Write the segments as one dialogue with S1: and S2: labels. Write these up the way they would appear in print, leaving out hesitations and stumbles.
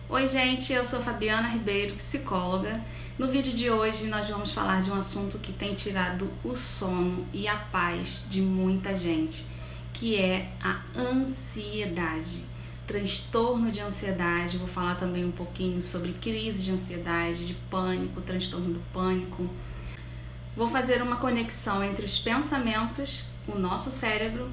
S1: Oi gente, eu sou Fabiana Ribeiro, psicóloga. No vídeo de hoje nós vamos falar de um assunto que tem tirado o sono e a paz de muita gente, que é a ansiedade, transtorno de ansiedade. Vou falar também um pouquinho sobre crise de ansiedade, de pânico, transtorno do pânico. Vou fazer uma conexão entre os pensamentos, o nosso cérebro,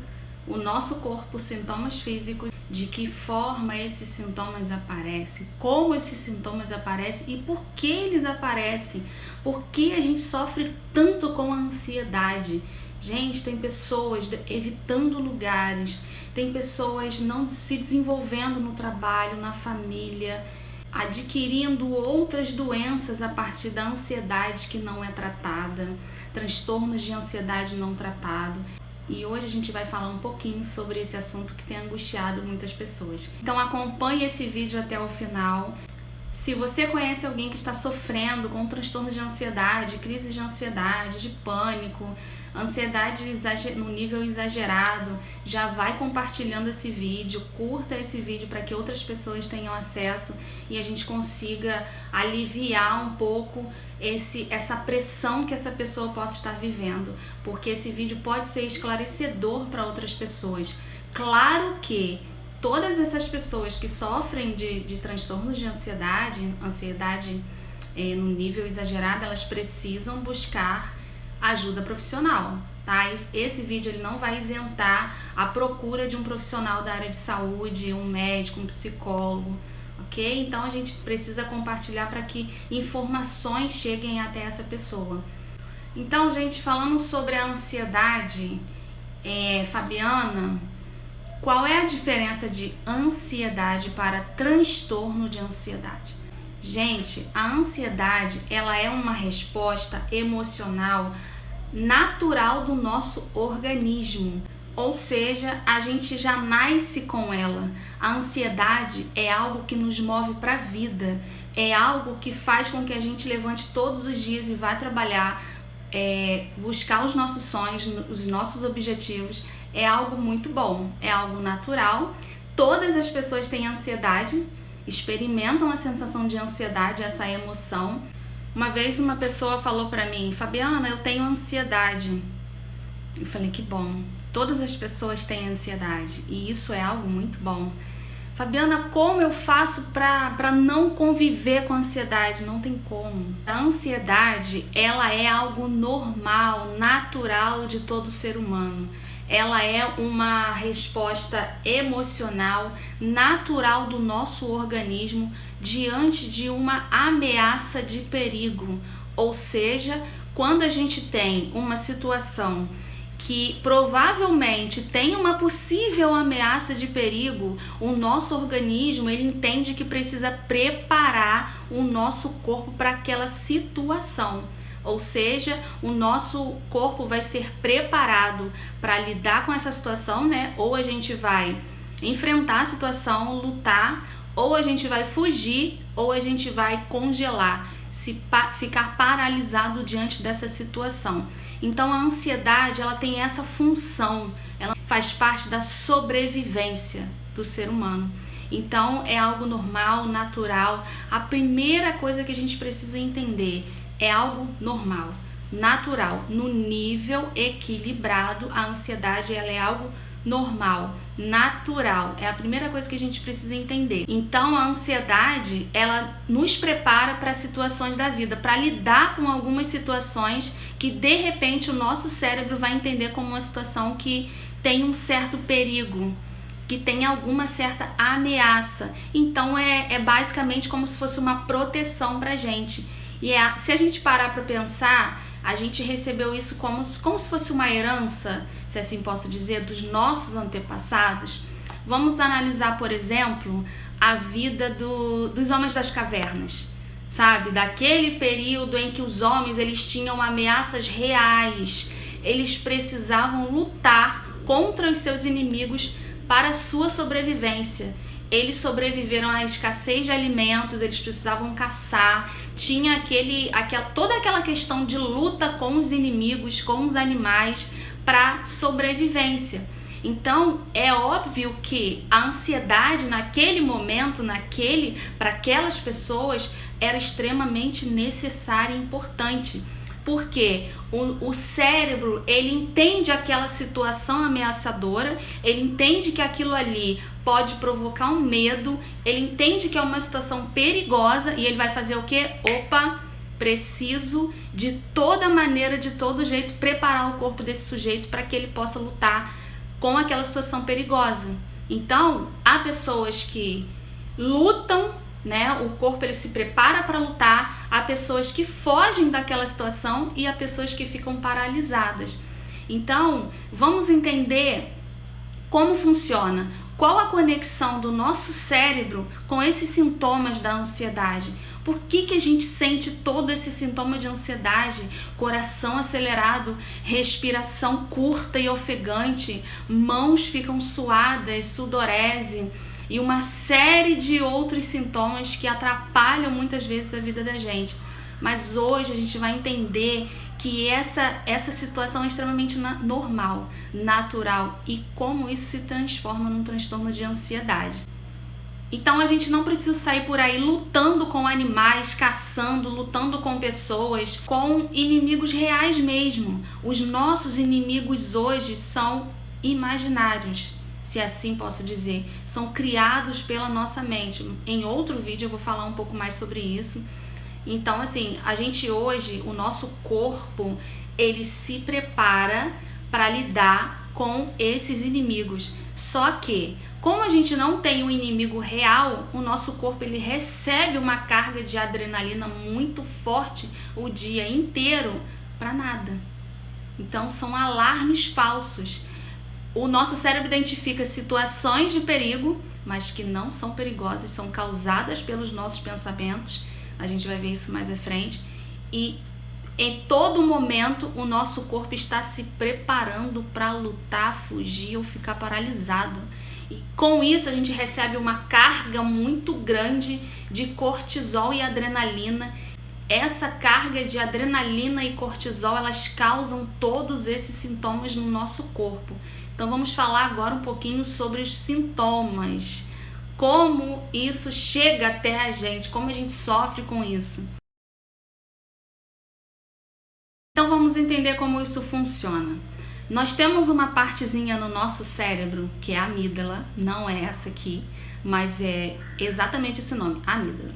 S1: o nosso corpo, sintomas físicos, de que forma esses sintomas aparecem, como esses sintomas aparecem e por que eles aparecem, por que a gente sofre tanto com a ansiedade. Gente, tem pessoas evitando lugares, tem pessoas não se desenvolvendo no trabalho, na família, adquirindo outras doenças a partir da ansiedade que não é tratada, transtornos de ansiedade não tratado. E hoje a gente vai falar um pouquinho sobre esse assunto que tem angustiado muitas pessoas. Então acompanhe esse vídeo até o final. Se você conhece alguém que está sofrendo com transtorno de ansiedade, crise de ansiedade, de pânico, ansiedade no nível exagerado, já vai compartilhando esse vídeo, curta esse vídeo para que outras pessoas tenham acesso e a gente consiga aliviar um pouco essa pressão que essa pessoa possa estar vivendo, porque esse vídeo pode ser esclarecedor para outras pessoas. Claro que todas essas pessoas que sofrem de transtornos de ansiedade no nível exagerado, elas precisam buscar ajuda profissional, tá? Esse vídeo ele não vai isentar a procura de um profissional da área de saúde, um médico, um psicólogo, ok? Então a gente precisa compartilhar para que informações cheguem até essa pessoa. Então, gente, falando sobre a ansiedade, Fabiana, qual é a diferença de ansiedade para transtorno de ansiedade? Gente, a ansiedade, ela é uma resposta emocional natural do nosso organismo, ou seja, a gente já nasce com ela. A ansiedade é algo que nos move para a vida, é algo que faz com que a gente levante todos os dias e vá trabalhar, buscar os nossos sonhos, os nossos objetivos. É algo muito bom, é algo natural. Todas as pessoas têm ansiedade, experimentam a sensação de ansiedade, essa emoção. Uma vez uma pessoa falou pra mim: Fabiana, eu tenho ansiedade. Eu falei: que bom, todas as pessoas têm ansiedade e isso é algo muito bom. Fabiana, como eu faço pra não conviver com a ansiedade? Não tem como. A ansiedade, ela é algo normal, natural de todo ser humano. Ela é uma resposta emocional natural do nosso organismo diante de uma ameaça de perigo. Ou seja, quando a gente tem uma situação que provavelmente tem uma possível ameaça de perigo, o nosso organismo ele entende que precisa preparar o nosso corpo para aquela situação. Ou seja, o nosso corpo vai ser preparado para lidar com essa situação, né? Ou a gente vai enfrentar a situação, lutar, ou a gente vai fugir, ou a gente vai congelar, ficar paralisado diante dessa situação. Então a ansiedade, ela tem essa função, ela faz parte da sobrevivência do ser humano. Então é algo normal, natural. A primeira coisa que a gente precisa entender é algo normal, natural, no nível equilibrado. A ansiedade, ela é algo normal, natural. É a primeira coisa que a gente precisa entender. Então, a ansiedade, ela nos prepara para situações da vida, para lidar com algumas situações que, de repente, o nosso cérebro vai entender como uma situação que tem um certo perigo, que tem alguma certa ameaça. Então, é basicamente como se fosse uma proteção para a gente. E se a gente parar para pensar, a gente recebeu isso como se fosse uma herança, se assim posso dizer, dos nossos antepassados. Vamos analisar, por exemplo, a vida dos homens das cavernas, sabe? Daquele período em que os homens eles tinham ameaças reais, eles precisavam lutar contra os seus inimigos para a sua sobrevivência. Eles sobreviveram à escassez de alimentos, eles precisavam caçar, tinha toda aquela questão de luta com os inimigos, com os animais, para sobrevivência. Então, é óbvio que a ansiedade naquele momento, para aquelas pessoas, era extremamente necessária e importante. Porque o cérebro, ele entende aquela situação ameaçadora, ele entende que aquilo ali pode provocar um medo, ele entende que é uma situação perigosa e ele vai fazer o quê? Opa, preciso de toda maneira, de todo jeito, preparar o corpo desse sujeito para que ele possa lutar com aquela situação perigosa. Então, há pessoas que lutam, né? O corpo ele se prepara para lutar, há pessoas que fogem daquela situação e há pessoas que ficam paralisadas. Então, vamos entender como funciona, qual a conexão do nosso cérebro com esses sintomas da ansiedade. Por que a gente sente todo esse sintoma de ansiedade? Coração acelerado, respiração curta e ofegante, mãos ficam suadas, sudorese e uma série de outros sintomas que atrapalham muitas vezes a vida da gente. Mas hoje a gente vai entender que essa situação é extremamente normal, natural e como isso se transforma num transtorno de ansiedade. Então a gente não precisa sair por aí lutando com animais, caçando, lutando com pessoas, com inimigos reais mesmo. Os nossos inimigos hoje são imaginários, se assim posso dizer, são criados pela nossa mente. Em outro vídeo eu vou falar um pouco mais sobre isso. Então, assim, a gente hoje, o nosso corpo, ele se prepara para lidar com esses inimigos. Só que, como a gente não tem um inimigo real, o nosso corpo ele recebe uma carga de adrenalina muito forte o dia inteiro para nada. Então, são alarmes falsos. O nosso cérebro identifica situações de perigo, mas que não são perigosas, são causadas pelos nossos pensamentos. A gente vai ver isso mais à frente. E em todo momento o nosso corpo está se preparando para lutar, fugir ou ficar paralisado. E com isso a gente recebe uma carga muito grande de cortisol e adrenalina. Essa carga de adrenalina e cortisol, elas causam todos esses sintomas no nosso corpo. Então vamos falar agora um pouquinho sobre os sintomas. Como isso chega até a gente, como a gente sofre com isso. Então vamos entender como isso funciona. Nós temos uma partezinha no nosso cérebro, que é a amígdala, não é essa aqui, mas é exatamente esse nome, amígdala.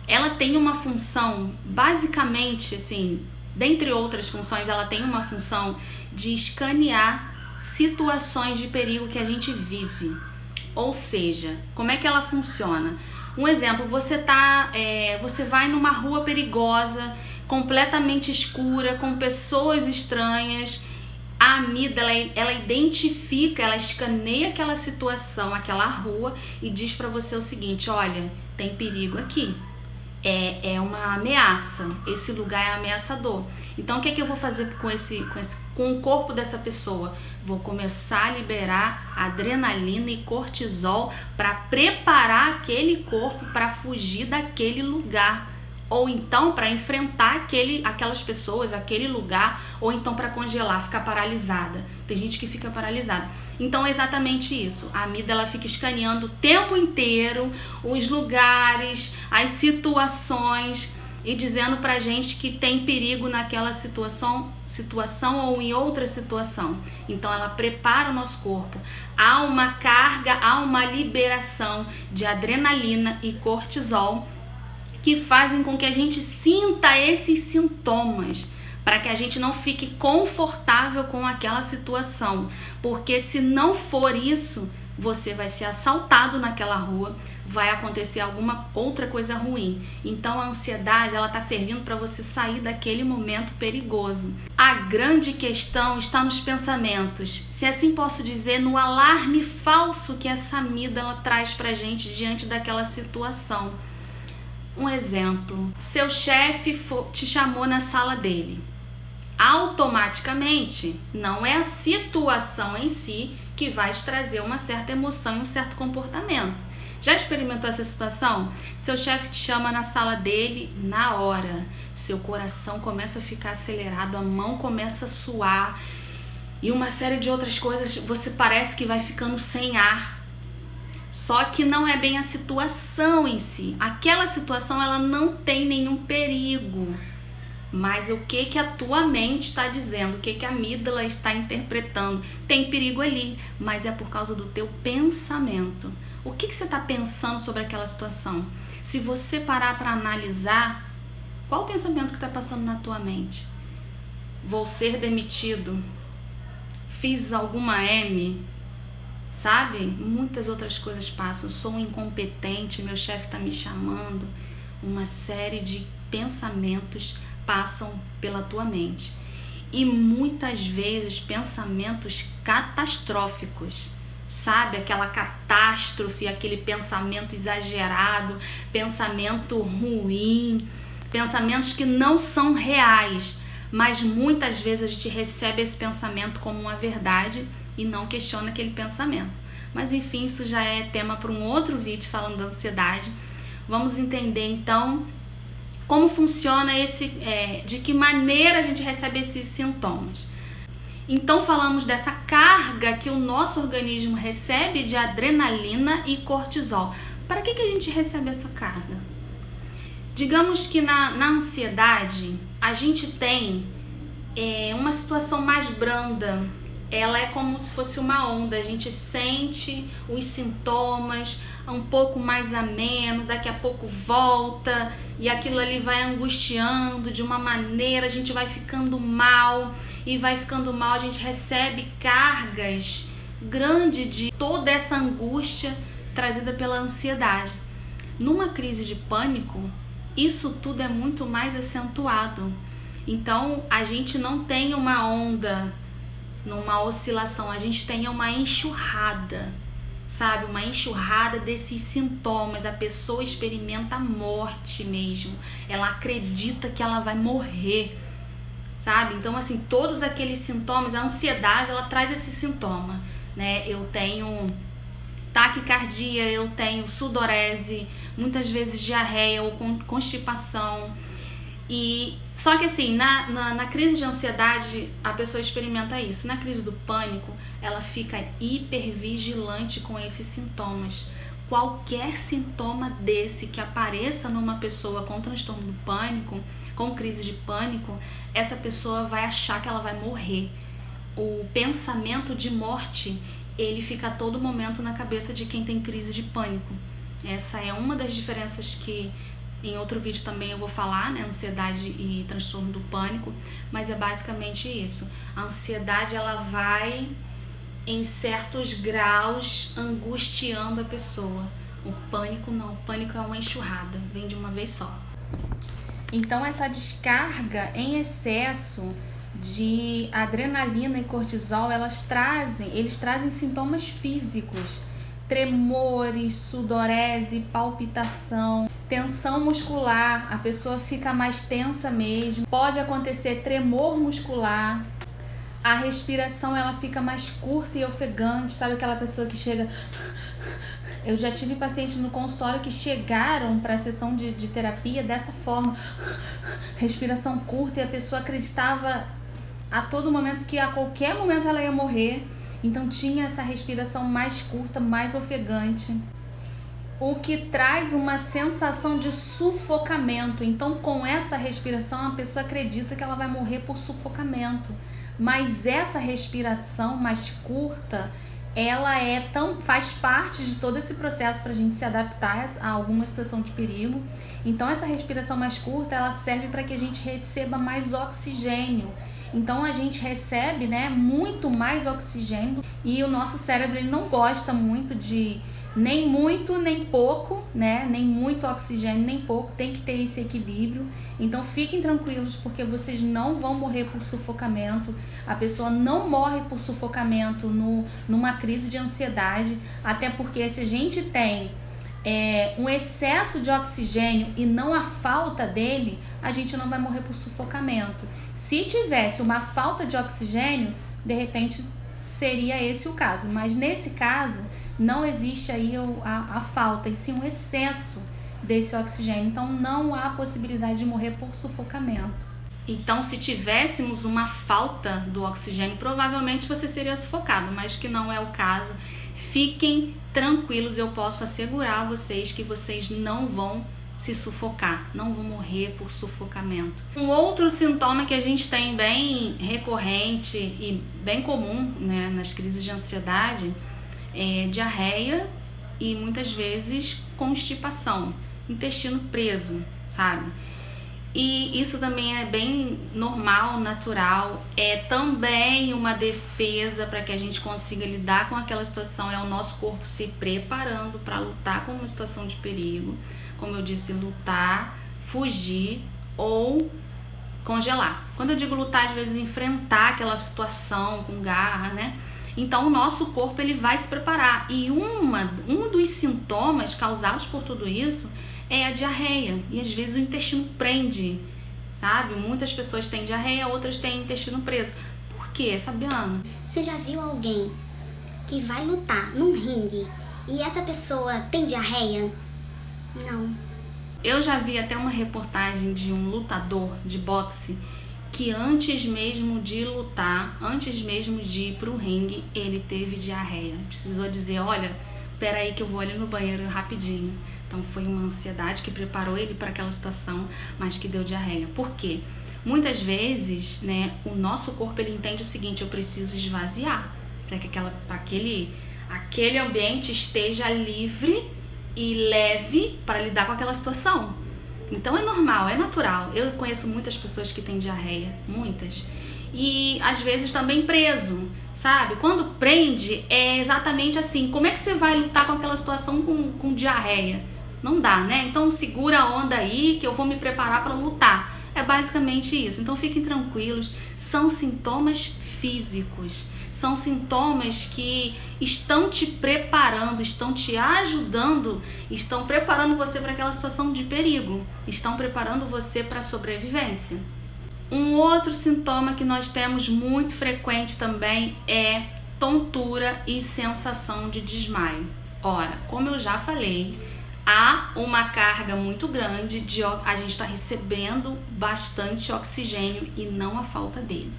S1: Ela tem uma função, basicamente, assim, dentre outras funções, ela tem uma função de escanear situações de perigo que a gente vive. Ou seja, como é que ela funciona? Um exemplo, você vai numa rua perigosa, completamente escura, com pessoas estranhas. A amígdala, ela identifica, ela escaneia aquela situação, aquela rua e diz para você o seguinte: olha, tem perigo aqui. É uma ameaça, esse lugar é ameaçador. Então o que eu vou fazer com o corpo dessa pessoa? Vou começar a liberar adrenalina e cortisol para preparar aquele corpo para fugir daquele lugar, ou então para enfrentar aquelas pessoas, aquele lugar, ou então para congelar, ficar paralisada. Tem gente que fica paralisada. Então é exatamente isso. A amígdala fica escaneando o tempo inteiro os lugares, as situações e dizendo pra gente que tem perigo naquela situação ou em outra situação. Então ela prepara o nosso corpo. Há uma carga, há uma liberação de adrenalina e cortisol que fazem com que a gente sinta esses sintomas, para que a gente não fique confortável com aquela situação, porque se não for isso, você vai ser assaltado naquela rua, vai acontecer alguma outra coisa ruim. Então a ansiedade, ela está servindo para você sair daquele momento perigoso. A grande questão está nos pensamentos, se assim posso dizer, no alarme falso que essa amígdala traz para a gente diante daquela situação. Um exemplo, seu chefe te chamou na sala dele. Automaticamente, não é a situação em si que vai te trazer uma certa emoção e um certo comportamento. Já experimentou essa situação? Seu chefe te chama na sala dele, na hora, seu coração começa a ficar acelerado, a mão começa a suar e uma série de outras coisas, você parece que vai ficando sem ar. Só que não é bem a situação em si. Aquela situação ela não tem nenhum perigo. Mas o que a tua mente está dizendo, o que a amígdala está interpretando? Tem perigo ali, mas é por causa do teu pensamento. O que você está pensando sobre aquela situação? Se você parar para analisar, qual o pensamento que está passando na tua mente? Vou ser demitido? Fiz alguma M? Sabe? Muitas outras coisas passam. Sou um incompetente, meu chefe está me chamando. Uma série de pensamentos passam pela tua mente. E muitas vezes pensamentos catastróficos. Sabe? Aquela catástrofe, aquele pensamento exagerado, pensamento ruim, pensamentos que não são reais. Mas muitas vezes a gente recebe esse pensamento como uma verdade e não questiona aquele pensamento. Mas enfim, isso já é tema para um outro vídeo falando da ansiedade. Vamos entender então como funciona de que maneira a gente recebe esses sintomas. Então falamos dessa carga que o nosso organismo recebe de adrenalina e cortisol. Para que a gente recebe essa carga? Digamos que na ansiedade a gente tem uma situação mais branda. Ela é como se fosse uma onda, a gente sente os sintomas um pouco mais ameno, daqui a pouco volta e aquilo ali vai angustiando de uma maneira, a gente vai ficando mal e vai ficando mal, a gente recebe cargas grandes de toda essa angústia trazida pela ansiedade. Numa crise de pânico, isso tudo é muito mais acentuado. Então, a gente não tem uma onda, numa oscilação, a gente tem uma enxurrada, sabe? Uma enxurrada desses sintomas. A pessoa experimenta a morte mesmo. Ela acredita que ela vai morrer, sabe? Então, assim, todos aqueles sintomas, a ansiedade, ela traz esse sintoma, né? Eu tenho taquicardia, eu tenho sudorese, muitas vezes diarreia ou constipação. E só que assim, na crise de ansiedade a pessoa experimenta isso. Na crise do pânico, ela fica hipervigilante com esses sintomas. Qualquer sintoma desse que apareça numa pessoa com transtorno do pânico, com crise de pânico, essa pessoa vai achar que ela vai morrer. O pensamento de morte, ele fica a todo momento na cabeça de quem tem crise de pânico. Essa é uma das diferenças que em outro vídeo também eu vou falar, né? Ansiedade e transtorno do pânico, mas é basicamente isso. A ansiedade, ela vai em certos graus angustiando a pessoa. O pânico não, o pânico é uma enxurrada, vem de uma vez só. Então essa descarga em excesso de adrenalina e cortisol, eles trazem sintomas físicos, tremores, sudorese, palpitação, tensão muscular, a pessoa fica mais tensa mesmo, pode acontecer tremor muscular, a respiração ela fica mais curta e ofegante, sabe aquela pessoa que chega... Eu já tive pacientes no consultório que chegaram para a sessão de terapia dessa forma, respiração curta, e a pessoa acreditava a todo momento que a qualquer momento ela ia morrer. Então tinha essa respiração mais curta, mais ofegante, o que traz uma sensação de sufocamento. Então com essa respiração a pessoa acredita que ela vai morrer por sufocamento, mas essa respiração mais curta, ela faz parte de todo esse processo para a gente se adaptar a alguma situação de perigo. Então essa respiração mais curta, ela serve para que a gente receba mais oxigênio. Então a gente recebe, né, muito mais oxigênio, e o nosso cérebro ele não gosta muito de nem muito nem pouco, né? Nem muito oxigênio nem pouco, tem que ter esse equilíbrio. Então fiquem tranquilos, porque vocês não vão morrer por sufocamento. A pessoa não morre por sufocamento numa crise de ansiedade, até porque se a gente tem um excesso de oxigênio e não a falta dele, a gente não vai morrer por sufocamento. Se tivesse uma falta de oxigênio, de repente seria esse o caso, mas nesse caso não existe aí a falta, e sim um excesso desse oxigênio, então não há possibilidade de morrer por sufocamento. Então, se tivéssemos uma falta do oxigênio, provavelmente você seria sufocado, mas que não é o caso. Fiquem tranquilos, eu posso assegurar a vocês que vocês não vão se sufocar, não vão morrer por sufocamento. Um outro sintoma que a gente tem bem recorrente e bem comum, né, nas crises de ansiedade é diarreia e muitas vezes constipação, intestino preso, sabe? E isso também é bem normal, natural, é também uma defesa para que a gente consiga lidar com aquela situação, é o nosso corpo se preparando para lutar com uma situação de perigo, como eu disse, lutar, fugir ou congelar. Quando eu digo lutar, às vezes enfrentar aquela situação com garra, né? Então o nosso corpo ele vai se preparar e um dos sintomas causados por tudo isso é a diarreia, e às vezes o intestino prende, sabe? Muitas pessoas têm diarreia, outras têm intestino preso. Por quê, Fabiana?
S2: Você já viu alguém que vai lutar num ringue e essa pessoa tem diarreia? Não.
S1: Eu já vi até uma reportagem de um lutador de boxe que antes mesmo de lutar, antes mesmo de ir pro ringue, ele teve diarreia. Precisou dizer, olha, peraí que eu vou ali no banheiro rapidinho. Então foi uma ansiedade que preparou ele para aquela situação, mas que deu diarreia. Por quê? Muitas vezes, né, o nosso corpo ele entende o seguinte, eu preciso esvaziar para que aquele ambiente esteja livre e leve para lidar com aquela situação. Então é normal, é natural. Eu conheço muitas pessoas que têm diarreia, muitas. E às vezes também preso, sabe? Quando prende é exatamente assim. Como é que você vai lutar com aquela situação com diarreia? Não dá, né? Então segura a onda aí que eu vou me preparar para lutar. É basicamente isso. Então fiquem tranquilos. São sintomas físicos. São sintomas que estão te preparando, estão te ajudando, estão preparando você para aquela situação de perigo. Estão preparando você para a sobrevivência. Um outro sintoma que nós temos muito frequente também é tontura e sensação de desmaio. Ora, como eu já falei, há uma carga muito grande a gente está recebendo bastante oxigênio e não a falta dele.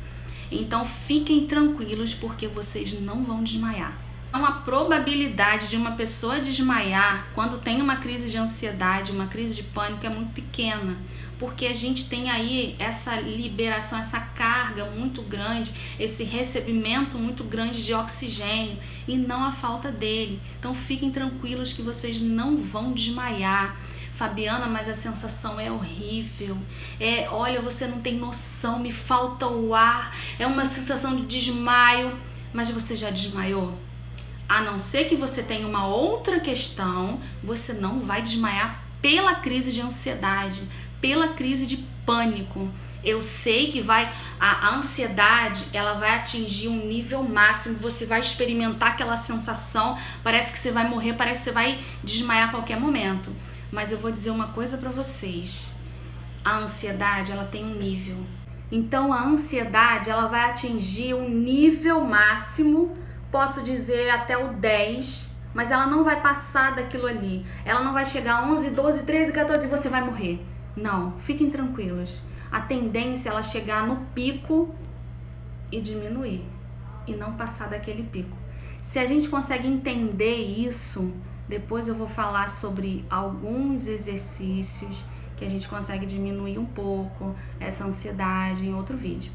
S1: Então fiquem tranquilos porque vocês não vão desmaiar. Então a probabilidade de uma pessoa desmaiar quando tem uma crise de ansiedade, uma crise de pânico é muito pequena, porque a gente tem aí essa liberação, essa carga muito grande, esse recebimento muito grande de oxigênio e não a falta dele. Então fiquem tranquilos que vocês não vão desmaiar. Fabiana, mas a sensação é horrível, olha, você não tem noção, me falta o ar, é uma sensação de desmaio, mas você já desmaiou? A não ser que você tenha uma outra questão, você não vai desmaiar pela crise de ansiedade, pela crise de pânico. Eu sei que a ansiedade, ela vai atingir um nível máximo, você vai experimentar aquela sensação, parece que você vai morrer, parece que você vai desmaiar a qualquer momento. Mas eu vou dizer uma coisa para vocês, a ansiedade, ela tem um nível. Então a ansiedade, ela vai atingir um nível máximo, posso dizer até o 10, mas ela não vai passar daquilo ali. Ela não vai chegar a 11, 12, 13, 14 e você vai morrer. Não, fiquem tranquilos. A tendência é ela chegar no pico e diminuir, e não passar daquele pico. Se a gente consegue entender isso, depois eu vou falar sobre alguns exercícios que a gente consegue diminuir um pouco essa ansiedade em outro vídeo.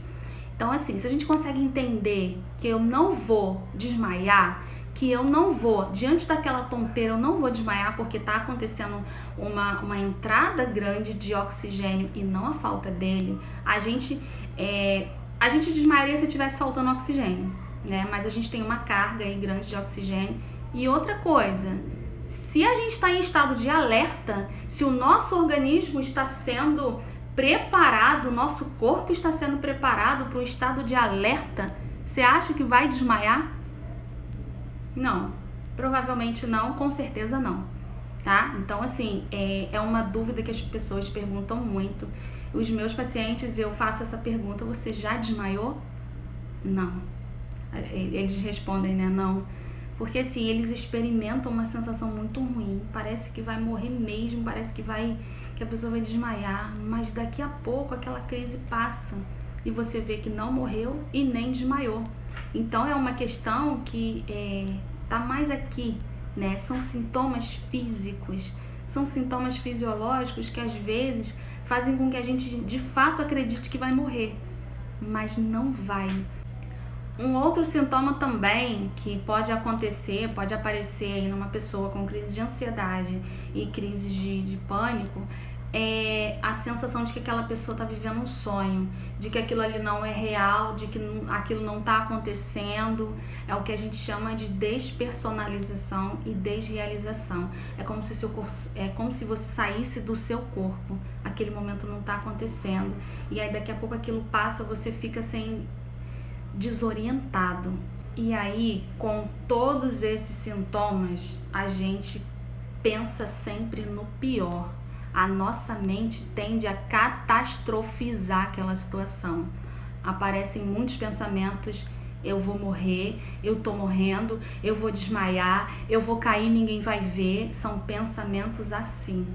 S1: Então assim, se a gente consegue entender que eu não vou desmaiar, que eu não vou, diante daquela tonteira, eu não vou desmaiar porque está acontecendo uma entrada grande de oxigênio e não a falta dele, a gente desmaiaria se estivesse faltando oxigênio, né? Mas a gente tem uma carga aí grande de oxigênio. E outra coisa, se a gente está em estado de alerta, se o nosso organismo está sendo preparado, o nosso corpo está sendo preparado para um estado de alerta, você acha que vai desmaiar? Não, provavelmente não, com certeza não, tá? Então assim, é uma dúvida que as pessoas perguntam muito. Os meus pacientes, eu faço essa pergunta, você já desmaiou? Não. Eles respondem, né, não. Porque assim, eles experimentam uma sensação muito ruim, parece que vai morrer mesmo, parece que que a pessoa vai desmaiar, mas daqui a pouco aquela crise passa e você vê que não morreu e nem desmaiou. Então é uma questão que tá mais aqui, né? São sintomas físicos, são sintomas fisiológicos que às vezes fazem com que a gente de fato acredite que vai morrer, mas não vai. Um outro sintoma também que pode acontecer, pode aparecer aí numa pessoa com crise de ansiedade e crise de pânico, é a sensação de que aquela pessoa está vivendo um sonho, de que aquilo ali não é real, de que aquilo não está acontecendo. É o que a gente chama de despersonalização e desrealização. É como se você saísse do seu corpo, aquele momento não está acontecendo, e aí daqui a pouco aquilo passa, você fica desorientado. E aí, com todos esses sintomas, a gente pensa sempre no pior. A nossa mente tende a catastrofizar aquela situação. Aparecem muitos pensamentos: eu vou morrer, eu tô morrendo, eu vou desmaiar, eu vou cair, ninguém vai ver. São pensamentos assim.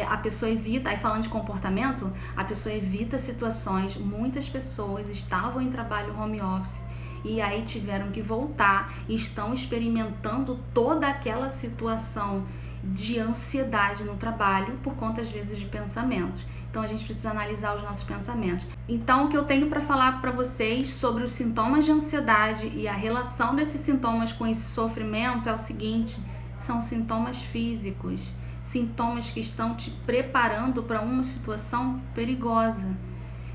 S1: A pessoa evita, aí falando de comportamento, a pessoa evita situações. Muitas pessoas estavam em trabalho home office e aí tiveram que voltar e estão experimentando toda aquela situação de ansiedade no trabalho por conta, às vezes, de pensamentos. Então a gente precisa analisar os nossos pensamentos. Então o que eu tenho para falar para vocês sobre os sintomas de ansiedade e a relação desses sintomas com esse sofrimento é o seguinte: são sintomas físicos, sintomas que estão te preparando para uma situação perigosa.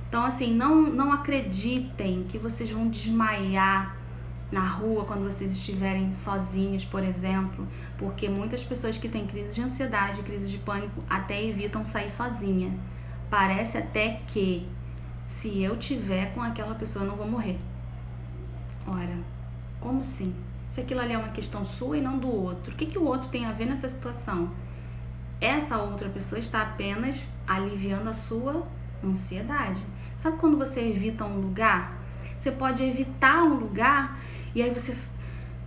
S1: Então, assim, não acreditem que vocês vão desmaiar na rua quando vocês estiverem sozinhos, por exemplo, porque muitas pessoas que têm crise de ansiedade, crise de pânico, até evitam sair sozinha. Parece até que se eu tiver com aquela pessoa eu não vou morrer. Ora, como assim? Se aquilo ali é uma questão sua e não do outro, o que o outro tem a ver nessa situação? Essa outra pessoa está apenas aliviando a sua ansiedade. Sabe quando você evita um lugar? Você pode evitar um lugar e aí você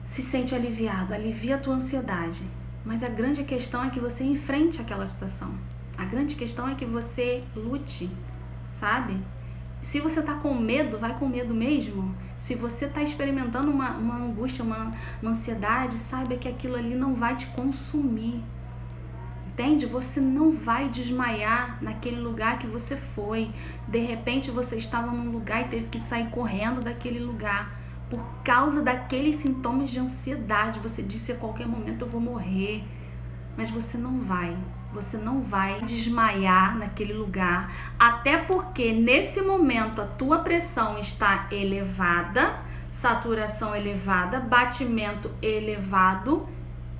S1: se sente aliviado, alivia a tua ansiedade. Mas a grande questão é que você enfrente aquela situação. A grande questão é que você lute, sabe? Se você tá com medo, vai com medo mesmo. Se você tá experimentando uma angústia, uma ansiedade, saiba que aquilo ali não vai te consumir. Entende? Você não vai desmaiar naquele lugar que você foi. De repente você estava num lugar e teve que sair correndo daquele lugar por causa daqueles sintomas de ansiedade. Você disse: a qualquer momento eu vou morrer. Mas você não vai. Você não vai desmaiar naquele lugar. Até porque nesse momento a tua pressão está elevada, saturação elevada, batimento elevado.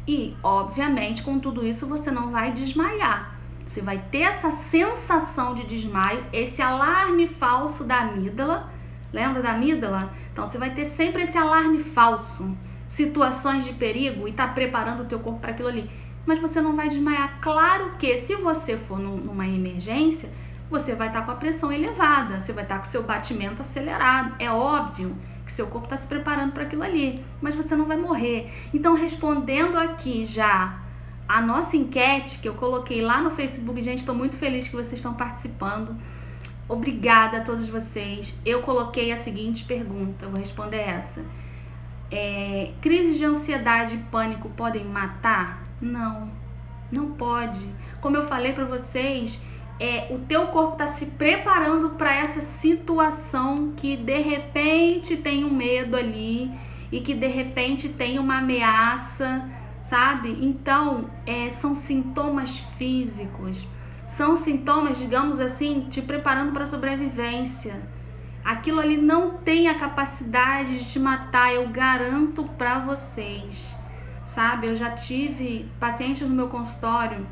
S1: E, obviamente, com tudo isso, você não vai desmaiar. Você vai ter essa sensação de desmaio, esse alarme falso da amígdala. Lembra da amígdala? Então, você vai ter sempre esse alarme falso. Situações de perigo e tá preparando o teu corpo para aquilo ali. Mas você não vai desmaiar. Claro que, se você for numa emergência, você vai estar com a pressão elevada. Você vai estar com o seu batimento acelerado. É óbvio que seu corpo está se preparando para aquilo ali, mas você não vai morrer. Então, respondendo aqui já a nossa enquete que eu coloquei lá no Facebook, gente, estou muito feliz que vocês estão participando. Obrigada a todos vocês. Eu coloquei a seguinte pergunta, eu vou responder essa. Crises de ansiedade e pânico podem matar? Não, não pode. Como eu falei para vocês, o teu corpo está se preparando para essa situação que de repente tem um medo ali e que de repente tem uma ameaça, sabe? Então, são sintomas físicos, são sintomas, digamos assim, te preparando para a sobrevivência. Aquilo ali não tem a capacidade de te matar, eu garanto para vocês, sabe? Eu já tive pacientes no meu consultório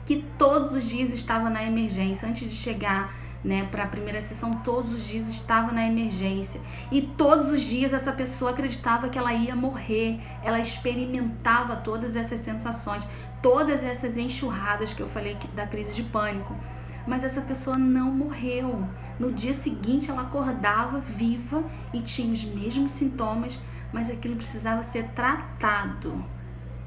S1: que todos os dias estava na emergência, antes de chegar, né, para a primeira sessão, todos os dias estava na emergência. E todos os dias essa pessoa acreditava que ela ia morrer, ela experimentava todas essas sensações, todas essas enxurradas que eu falei da crise de pânico. Mas essa pessoa não morreu. No dia seguinte ela acordava viva e tinha os mesmos sintomas, mas aquilo precisava ser tratado.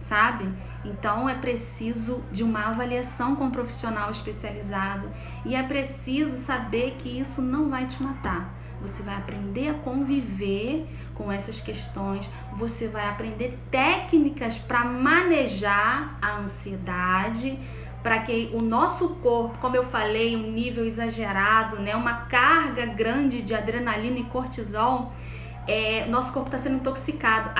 S1: sabe? Então é preciso de uma avaliação com um profissional especializado e é preciso saber que isso não vai te matar. Você vai aprender a conviver com essas questões, você vai aprender técnicas para manejar a ansiedade, para que o nosso corpo, como eu falei, um nível exagerado, né, uma carga grande de adrenalina e cortisol, nosso corpo está sendo intoxicado.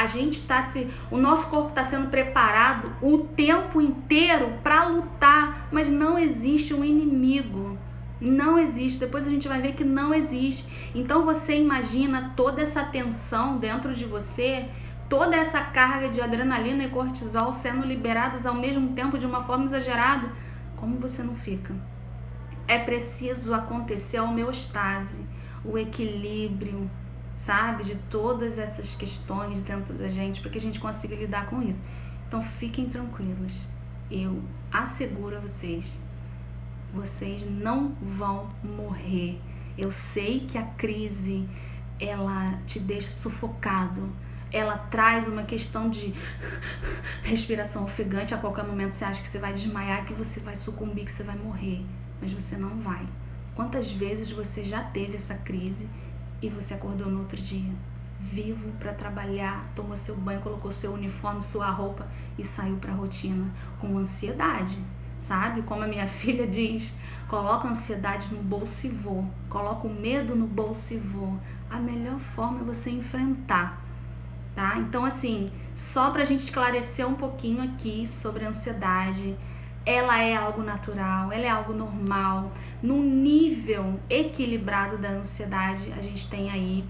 S1: O nosso corpo está sendo preparado o tempo inteiro para lutar, mas não existe um inimigo. Não existe. Depois a gente vai ver que não existe. Então você imagina toda essa tensão dentro de você, toda essa carga de adrenalina e cortisol sendo liberadas ao mesmo tempo de uma forma exagerada. Como você não fica? É preciso acontecer a homeostase, o equilíbrio, sabe, de todas essas questões dentro da gente, para que a gente consiga lidar com isso. Então fiquem tranquilos, eu asseguro a vocês não vão morrer. Eu sei que a crise, ela te deixa sufocado, ela traz uma questão de respiração ofegante, a qualquer momento você acha que você vai desmaiar, que você vai sucumbir, que você vai morrer, mas você não vai. Quantas vezes você já teve essa crise e você acordou no outro dia, vivo para trabalhar, tomou seu banho, colocou seu uniforme, sua roupa e saiu para a rotina com ansiedade, sabe? Como a minha filha diz, coloca a ansiedade no bolso e voa, coloca o medo no bolso e voa. A melhor forma é você enfrentar, tá? Então, assim, só pra gente esclarecer um pouquinho aqui sobre a ansiedade, ela é algo natural, ela é algo normal. No nível equilibrado da ansiedade, a gente tem aí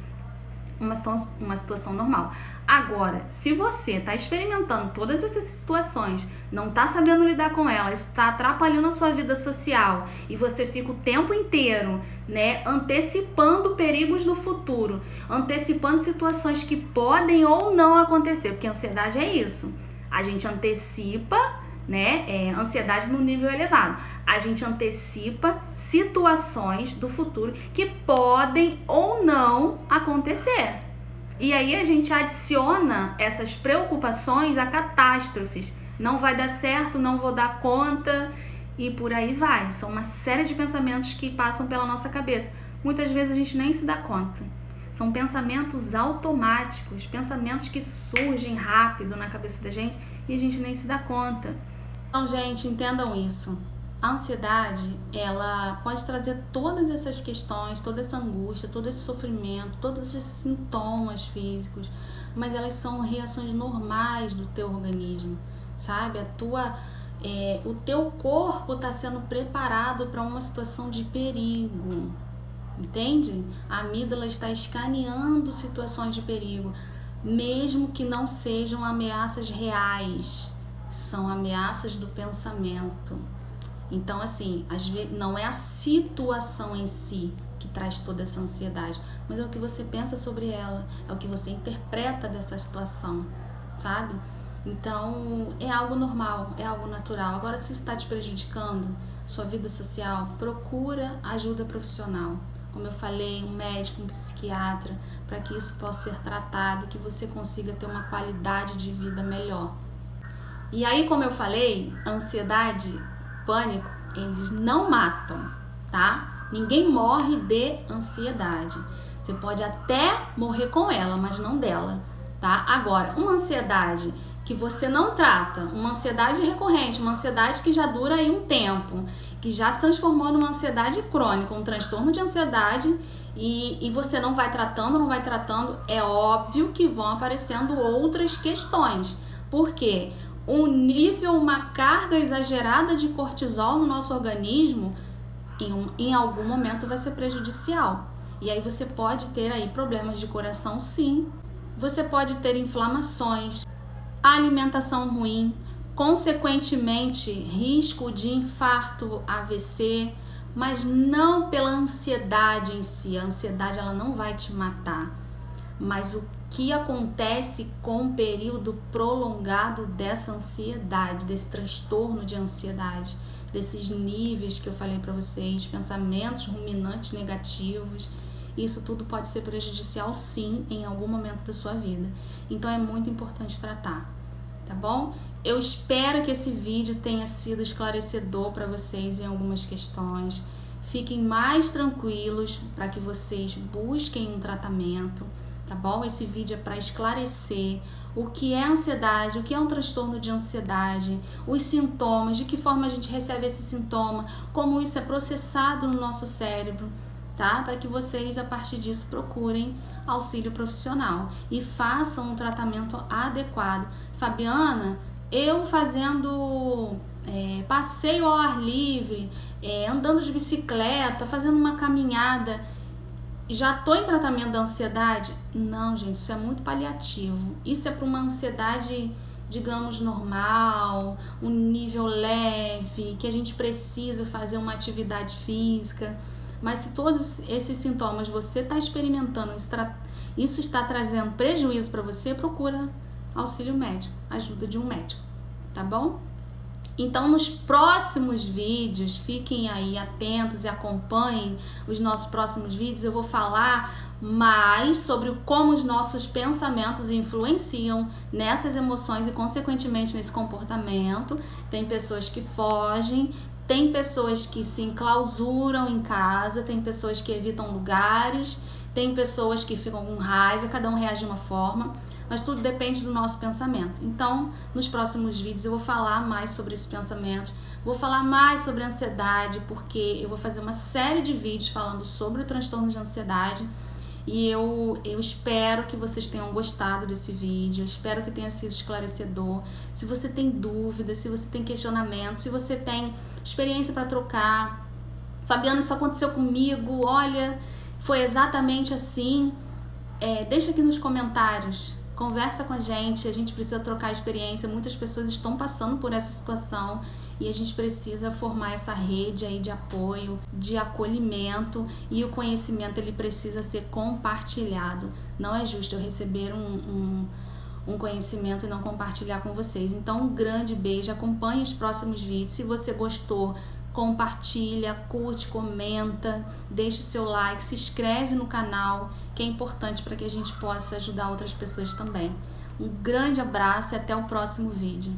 S1: uma situação normal. Agora, se você está experimentando todas essas situações, não está sabendo lidar com elas, está atrapalhando a sua vida social e você fica o tempo inteiro, né, antecipando perigos do futuro, antecipando situações que podem ou não acontecer, porque a ansiedade é isso. A gente antecipa, né, ansiedade no nível elevado. A gente antecipa situações do futuro que podem ou não acontecer. E aí a gente adiciona essas preocupações a catástrofes. Não vai dar certo, não vou dar conta e por aí vai. São uma série de pensamentos que passam pela nossa cabeça. Muitas vezes a gente nem se dá conta. São pensamentos automáticos, pensamentos que surgem rápido na cabeça da gente e a gente nem se dá conta. Então, gente, entendam isso. A ansiedade, ela pode trazer todas essas questões, toda essa angústia, todo esse sofrimento, todos esses sintomas físicos, mas elas são reações normais do teu organismo, sabe? O teu corpo está sendo preparado para uma situação de perigo, entende? A amígdala está escaneando situações de perigo, mesmo que não sejam ameaças reais, são ameaças do pensamento. Então, assim, às vezes não é a situação em si que traz toda essa ansiedade, mas é o que você pensa sobre ela, é o que você interpreta dessa situação, sabe? Então, é algo normal, é algo natural. Agora, se isso está te prejudicando, sua vida social, procura ajuda profissional. Como eu falei, um médico, um psiquiatra, para que isso possa ser tratado e que você consiga ter uma qualidade de vida melhor. E aí, como eu falei, a ansiedade, pânico, eles não matam, tá? Ninguém morre de ansiedade. Você pode até morrer com ela, mas não dela, tá? Agora, uma ansiedade que você não trata, uma ansiedade recorrente, uma ansiedade que já dura aí um tempo, que já se transformou numa ansiedade crônica, um transtorno de ansiedade, e você não vai tratando, é óbvio que vão aparecendo outras questões. Por quê? Uma carga exagerada de cortisol no nosso organismo, em algum momento vai ser prejudicial. E aí você pode ter aí problemas de coração, sim. Você pode ter inflamações, alimentação ruim, consequentemente risco de infarto, AVC, mas não pela ansiedade em si. A ansiedade, ela não vai te matar, mas o que acontece com o período prolongado dessa ansiedade, desse transtorno de ansiedade, desses níveis que eu falei para vocês, pensamentos ruminantes negativos, isso tudo pode ser prejudicial, sim, em algum momento da sua vida. Então é muito importante tratar, tá bom? Eu espero que esse vídeo tenha sido esclarecedor para vocês em algumas questões. Fiquem mais tranquilos para que vocês busquem um tratamento, tá bom? Esse vídeo é para esclarecer o que é ansiedade, o que é um transtorno de ansiedade, os sintomas, de que forma a gente recebe esse sintoma, como isso é processado no nosso cérebro, tá? Para que vocês, a partir disso, procurem auxílio profissional e façam um tratamento adequado. Fabiana, eu fazendo passeio ao ar livre, andando de bicicleta, fazendo uma caminhada, já estou em tratamento da ansiedade? Não, gente, isso é muito paliativo. Isso é para uma ansiedade, digamos, normal, um nível leve, que a gente precisa fazer uma atividade física. Mas se todos esses sintomas você está experimentando, isso está trazendo prejuízo para você, procura auxílio médico, ajuda de um médico, tá bom? Então, nos próximos vídeos, fiquem aí atentos e acompanhem os nossos próximos vídeos. Eu vou falar mais sobre como os nossos pensamentos influenciam nessas emoções e, consequentemente, nesse comportamento. Tem pessoas que fogem, tem pessoas que se enclausuram em casa, tem pessoas que evitam lugares, tem pessoas que ficam com raiva, cada um reage de uma forma. Mas tudo depende do nosso pensamento. Então, nos próximos vídeos eu vou falar mais sobre esse pensamento, vou falar mais sobre a ansiedade, porque eu vou fazer uma série de vídeos falando sobre o transtorno de ansiedade. E eu espero que vocês tenham gostado desse vídeo, eu espero que tenha sido esclarecedor. Se você tem dúvidas, se você tem questionamento, se você tem experiência para trocar, Fabiana, isso aconteceu comigo, olha, foi exatamente assim, deixa aqui nos comentários. Conversa com a gente precisa trocar experiência, muitas pessoas estão passando por essa situação e a gente precisa formar essa rede aí de apoio, de acolhimento, e o conhecimento ele precisa ser compartilhado. Não é justo eu receber um conhecimento e não compartilhar com vocês. Então, um grande beijo, acompanhe os próximos vídeos. Se você gostou, compartilha, curte, comenta, deixe o seu like, se inscreve no canal, que é importante para que a gente possa ajudar outras pessoas também. Um grande abraço e até o próximo vídeo.